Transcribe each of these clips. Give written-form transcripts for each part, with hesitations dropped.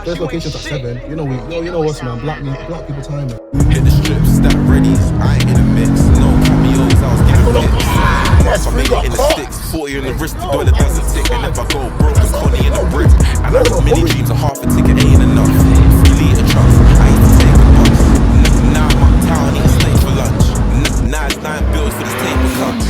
First location's at 7. You know what's man. Black people time, man. Hit the strips, stack readies. I ain't in a mix. No cameos, I was getting licks. Yes, I we made got it in the caught. sticks, 40 in the wrist, the dollar doesn't tick. And if I go broke, I'm Connie in the rip. And I got many dreams, a half a ticket ain't enough. 3 litre trucks, I ain't to take a bus. Now I'm uptown, eating steak for lunch. Now it's 9 bills for this table cups.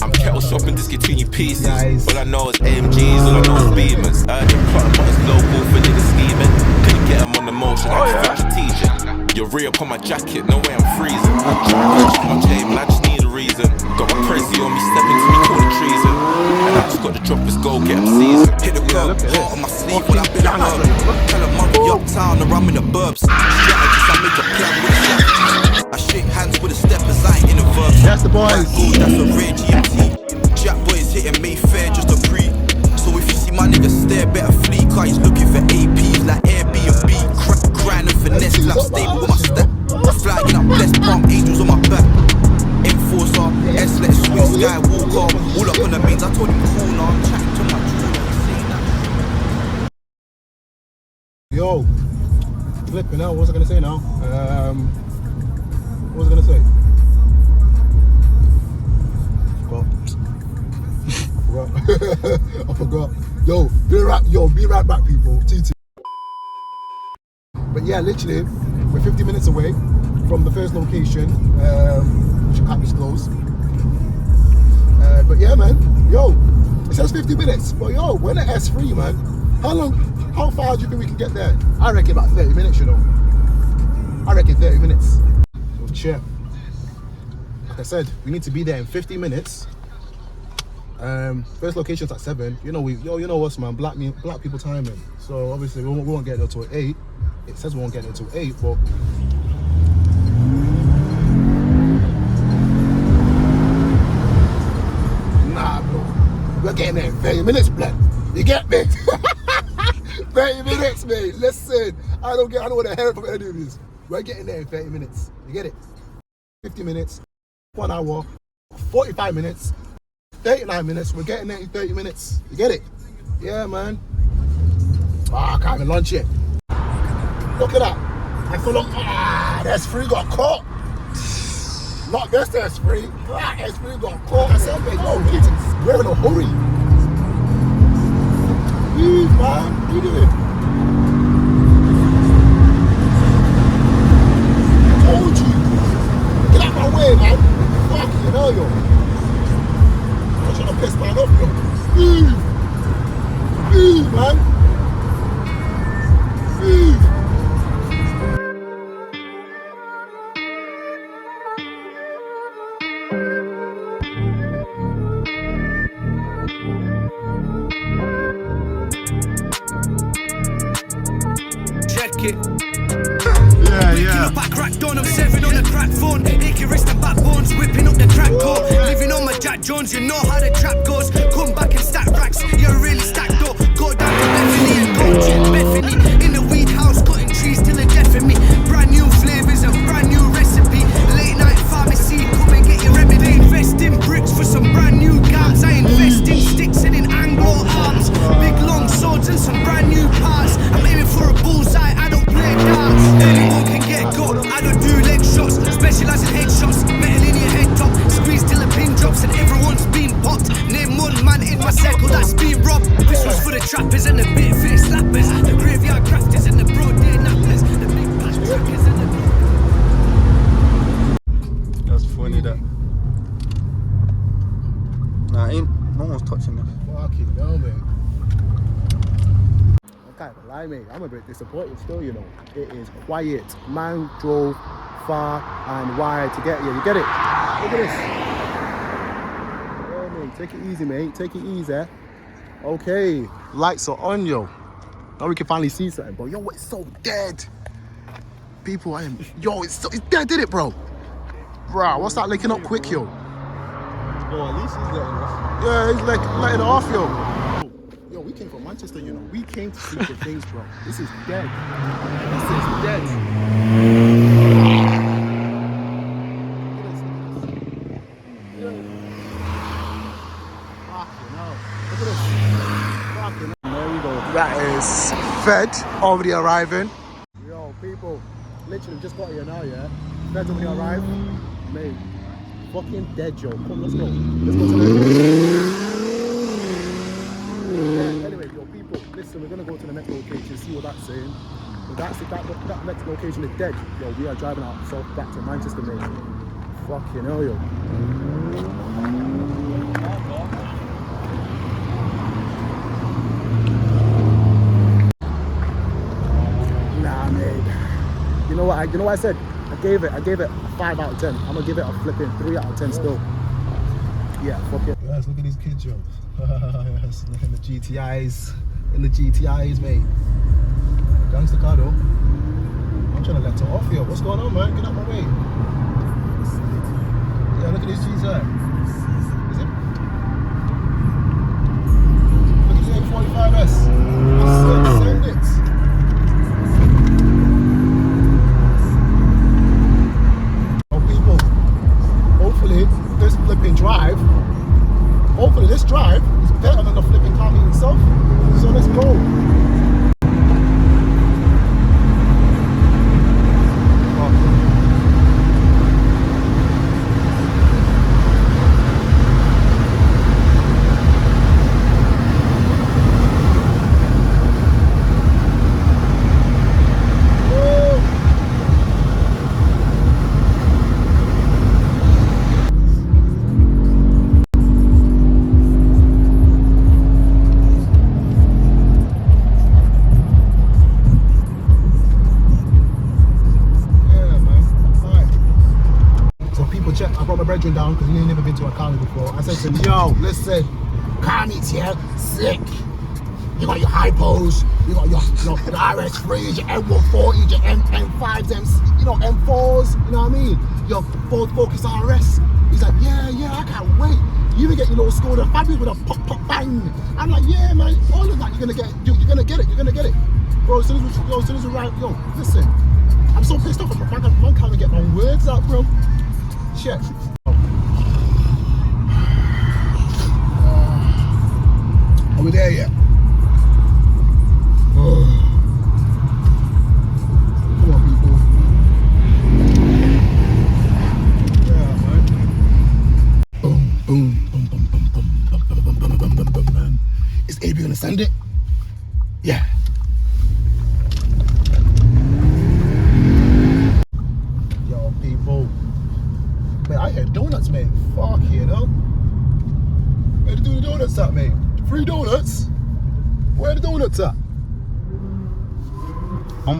I'm kettle shopping, discontinue pieces. All I know is AMGs, all I know is Beamers. Urgent plot, but it's local for niggas scheming. Couldn't get them on the motion, I just felt strategic. Your re-up on my jacket, no way I'm freezing. My chain, man, I just need a reason. Got my prezi on me, stepping to me, call it treason. And I just got the droppers, go get them seasoned. Hit the club, hot on my sleeve, while I've been at home. Tell a monkey uptown, or I'm in the burbs. Strategist, I make a plan with a strategist. I shake hands with the steppers, I ain't in the verbs. That's the boys. That's a rare GMT. Jack boys hitting Mayfair, just a pre. So if you see my nigga stare, better flee. Cause he's looking for APs like Airbnb. Grind and finesse, like stable with my step. Flying up, blessed palm angels on my back. Enforcer, S-let swing, Skywalker. All up on the mains, I told him cool now. I'm chatting to my true. Yo, flipping out. What was I gonna say now? What was I gonna say? I forgot. Yo, be right back, people. TT. But yeah, literally, we're 50 minutes away from the first location, which I can't disclose. But yeah, man. Yo, it says 50 minutes. But yo, we're in the S3, man. How far do you think we can get there? I reckon about 30 minutes, you know. I reckon 30 minutes. So cheer. Like I said, we need to be there in 50 minutes. First location's at 7. You know what's man, black people timing. So obviously we won't get there till 8. It says we won't get there till 8, but nah, bro. We're getting there in 30 minutes, blood. You get me? 30 minutes, mate. Listen, I don't want to hear it from any of these. We're getting there in 30 minutes. You get it? 50 minutes, 1 hour, 45 minutes. 39 minutes, we're getting there in 30 minutes. You get it? Yeah, man. I can't even launch it. Look at that. I feel like, the S3 got caught. Not this S3. That S3 got caught. I said, man, no, we're in a hurry. Leave, man. What are you doing? I told you. Get out my way, man. Fucking hell, yo. I'm trying to piss man off, yo. Leave, man. Leave. Check it. Yeah. Up at crack dawn, I'm serving on a crack phone. Aching wrist and backbones, whipping up the crack core. Living on my Jack Jones, you know how the trap goes. Come back and stack racks, you're really stacked up. Go down to Bethany and go check Bethany. In the weed house, cutting trees till the death of me. Brand new flavors and brand new recipe. Late night pharmacy, come and get your remedy. Invest in bricks for some brand new gams. I invest in sticks and in Anglo arms. Big long swords and some brand new parts. I'm aiming for a bullseye, I don't play darts. Anyone can get got, I don't do leg shots. Specialise in headshots, metal in your head top. Squeeze till the pin drops and everyone's been popped. Name one man in my circle that's been robbed. This was for the trappers and the bit face slappers. The graveyard crafters and the broad day nappers. The big bash trackers and the... That's funny, that. Nah, no one's touching this. Fucking hell, man. I can't even lie, mate. I'm a bit disappointed still, you know. It is quiet. Man drove far and wide to get here. You get it? Look at this. Yeah, mate. Take it easy, mate. Take it easy. Okay. Lights are on, yo. Now we can finally see something, bro. Yo, it's so dead. People, it's dead, did it, bro? Bro, what's that linking up quick, yo? Yo, at least he's letting off. Yeah, he's like letting it off, yo. Yo, we came from Manchester, you know. We came to see the things, bro. This is dead. This is dead. Fucking hell. Look at this. Fucking hell. There we go. That is Man's Fed already arriving. Yo, people, literally just got here now, yeah? Fed's already arrived. Mate, fucking dead, yo. Come, let's go. Let's go to the... Yeah, anyway, yo, people, listen, we're gonna go to the next location, see what that's saying. If that next location is dead, yo, we are driving ourselves back to Manchester, mate. Fucking hell, yo. Nah, mate. You know what I said? I gave it a 5 out of 10. I'm gonna give it a flipping 3 out of 10 still. Yeah, fuck it. Yes, look at these kids, yo. Yes, look in the GTIs. In the GTIs, mate. Gangsta car though. I'm trying to let it off here. What's going on, man? Get out my way. Yeah, look at this GTI. Is it? Look at the A45S. Send it. Oh, people. Hopefully, this flipping drive. Hopefully, this drive is better than the flipping car itself. So let's go. I brought my brethren down because he ain't never been to a car meet before. I said to him, yo, listen, car meets here, sick. You got your hypos, you got your RS3s, your M140s, your M5s, M4s, you know what I mean? Your Ford Focus RS. He's like, yeah, I can't wait. You even get your little Skoda Fabia with a pop, bang. I'm like, yeah, man, all of that, you're gonna get it. Bro, as soon as we arrive, yo, listen, I'm so pissed off, I can't even get my words out, bro. Shit. Are we there yet? Come on, people. Yeah, man. Boom, boom, boom, boom, boom, boom, boom, boom, boom, boom, boom, boom, boom. Is AB gonna send it? Yeah. Yo, people. Man, I had donuts, man. Fuck, you know. Where to do the donuts at, mate? Free donuts? Where the donuts at? Wait.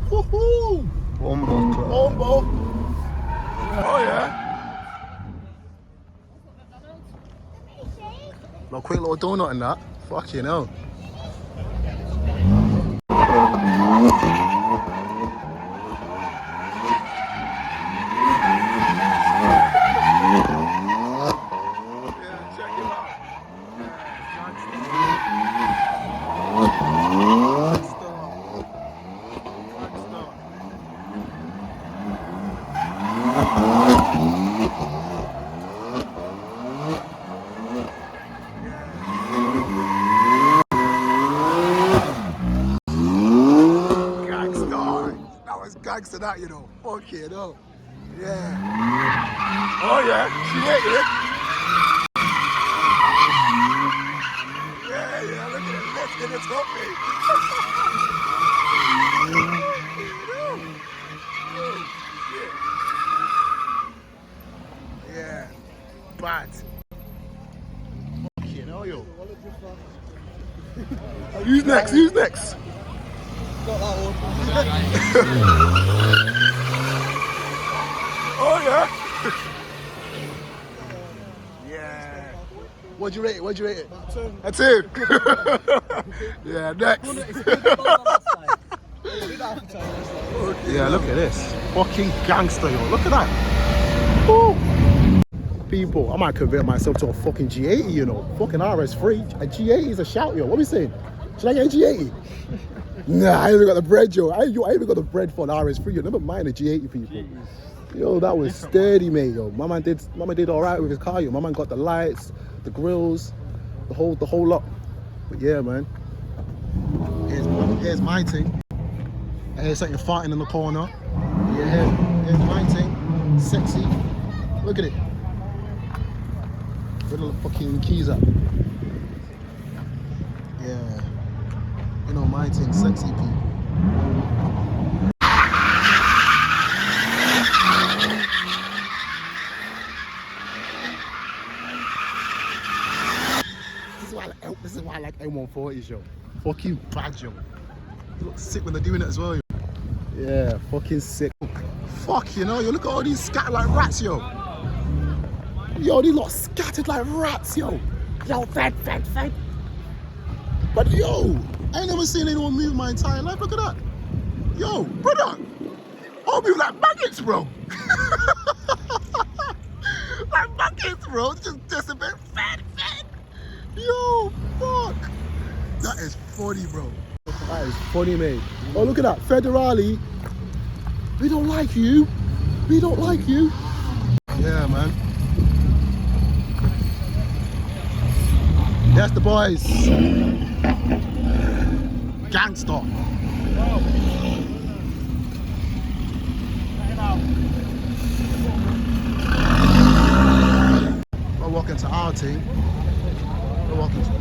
Woohoo! Ombo. Oh, yeah. No quick little donut in that. Fuck, you know. Gangster that, you know. Fuck you know. Yeah. Oh yeah, she hit it. Yeah, look at it. Let's get it up, mate. Yeah. Bad. Fuck you know, yo. Who's next? Got that one. Oh yeah. Yeah. What'd you rate it? A 2. Yeah, next. Yeah, look at this. Fucking gangster, yo. Look at that. Woo. People, I might convert myself to a fucking G80, you know. Fucking RS3. A G80 is a shout, yo. What are we saying? Should I get a G80? Nah, I ain't even got the bread, yo. I ain't even got the bread for an RS3. You never mind a G80, people. Jeez. Yo, that was sturdy, mate, yo. My man did all right with his car, yo. My man got the lights, the grills, the whole lot. But yeah, man. Here's my thing. Here's something farting in the corner. Yeah, here's my thing. Sexy. Look at it. Where the fucking keys at? Yeah. You know my thing, sexy people. This is why I like M140s, yo. Fucking bad, yo. They look sick when they're doing it as well, yo. Yeah, fucking sick. Fuck, you know, you look at all these scattered like rats, yo. Yo, these lot scattered like rats, yo. Yo, fed. But yo, I ain't never seen anyone move my entire life. Look at that. Yo, brother. All move like maggots, bro. Like maggots, bro. Just a bit fed. Yo, fuck. That is funny, bro. That is funny, mate. Oh, look at that. Federali. We don't like you. We don't like you. Yeah, man. That's the boys. Gangster. We're walking to our team. We're walking to...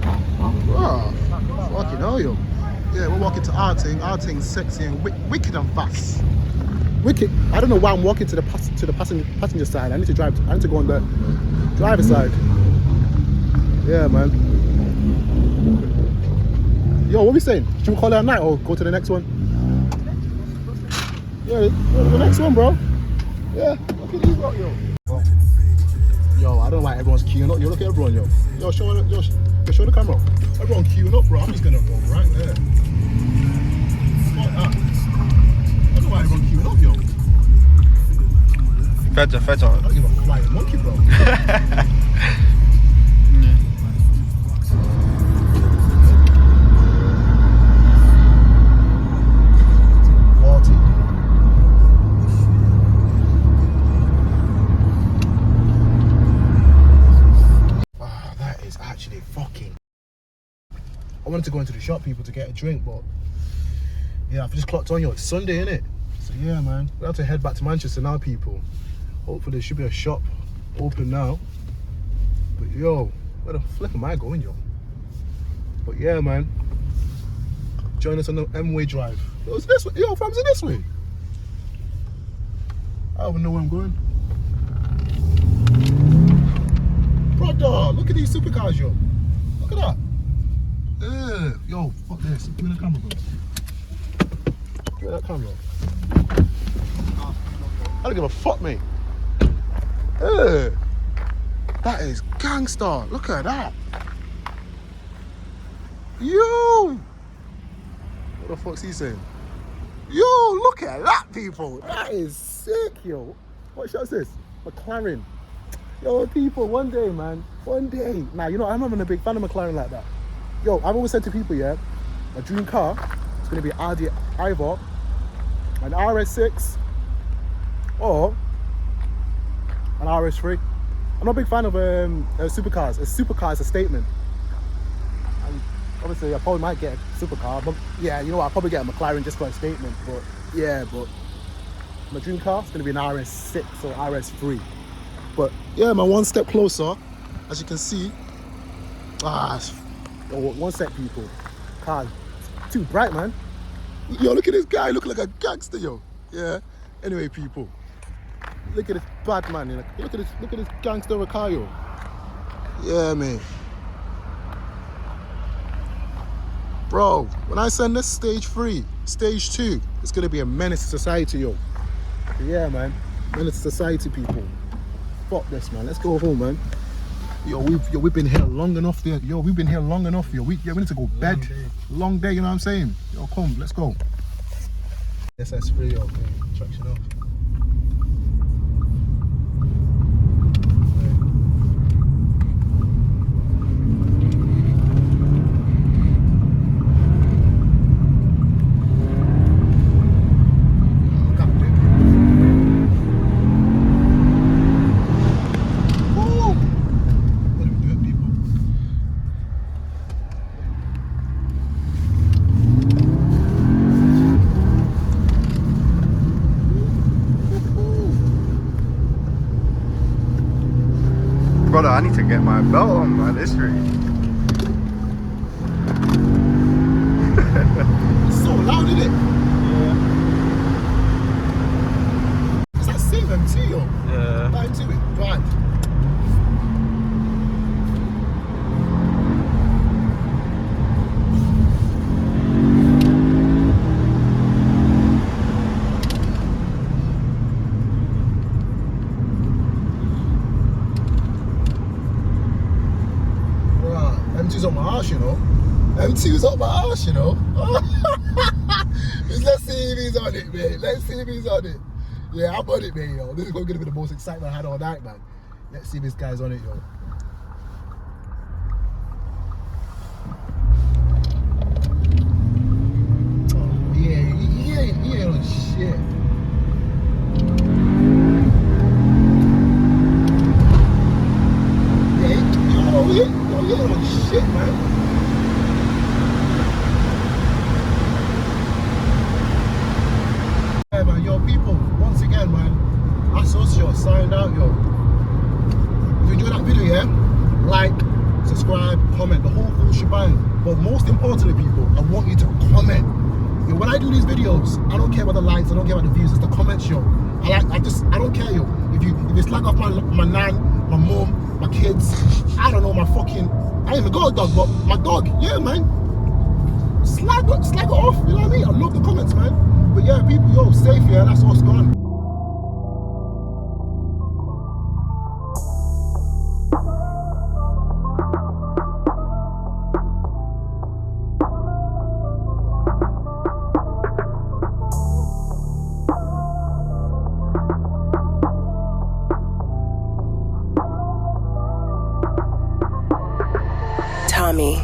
Oh, fucking hell, yo. Yeah, we're walking to our thing. Our thing's sexy and wicked and fast. Wicked. I don't know why I'm walking to the passenger side. I need to go on the driver's side. Yeah, man. Yo, what are we saying? Should we call it a night or go to the next one? Yeah, go to the next one, bro. Yeah, look at these lot, yo. Yo, I don't like everyone's queuing up. Yo, look at everyone, yo. Yo, show the camera. Everyone queuing up, bro. I'm just gonna go right there. Fuck that. I don't know why everyone queuing up, yo. Fedja. I don't give a flying monkey, bro. I wanted to go into the shop, people, to get a drink, but yeah, I've just clocked on, yo. It's Sunday, innit? So yeah, man, we have to head back to Manchester now, people. Hopefully there should be a shop open now. But yo, where the flip am I going, yo? But yeah, man, join us on the M-Way drive. Yo, it's this way. Yo, fam's it this way? I don't even know where I'm going. Brother, look at these supercars, yo. Look at that. Yo, fuck this. Give me the camera, bro. Give me that camera. I don't give a fuck, mate. That is gangster. Look at that. Yo! What the fuck's he saying? Yo, look at that, people. That is sick, yo. What shot's this? McLaren. Yo, people, one day, man. One day. Nah, you know, I'm not even a big fan of McLaren like that. Yo, I've always said to people, yeah, my dream car is going to be Audi either an RS6 or an RS3. I'm not a big fan of supercars. A supercar is a statement. And obviously, I probably might get a supercar, but yeah, you know what, I'll probably get a McLaren just for a statement. But yeah, but my dream car is going to be an RS6 or RS3. But yeah, man, one step closer, as you can see. One sec, people. Car, too bright, man. Yo, look at this guy. Look like a gangster, yo. Yeah. Anyway, people. Look at this bad man. Look at this gangster of a car, yo. Yeah, man. Bro, when I send this stage 3, stage 2, it's gonna be a menace to society, yo. Yeah, man. Menace to society, people. Fuck this, man. Let's go home, man. Yo, we've been here long enough there. Yo, we've been here long enough, yo. We need to go bed. Long day, you know what I'm saying? Yo, come, let's go. SS3, yo, okay. Traction off. Brother, I need to get my belt on, man. This rig. It's so loud, isn't it? It's like same MT, yo. Yeah. Back into it. Drive. M2's on my arse, you know. M2's on my arse, you know. Let's see if he's on it, man. Let's see if he's on it. Yeah, I'm on it, man, yo. This is going to be the most excitement I had all night, man. Let's see if this guy's on it, yo. Oh, yeah, he ain't on shit. Yeah, he ain't on shit, man. Yeah, man, yo, people, once again, man, that's us, yo, signed out, yo. If you enjoyed that video, yeah, like, subscribe, comment, the whole full shebang. But most importantly, people, I want you to comment. Yo, when I do these videos, I don't care about the likes, I don't care about the views, it's the comments, yo. I don't care, yo. If you slag off my nan, my mom, my kids, I don't know, my fucking, I ain't even got a dog, but my dog, yeah, man. Slag it off, you know what I mean? I love the comments, man. But yeah, people, yo, safe, yeah, that's what's gone. Tommy.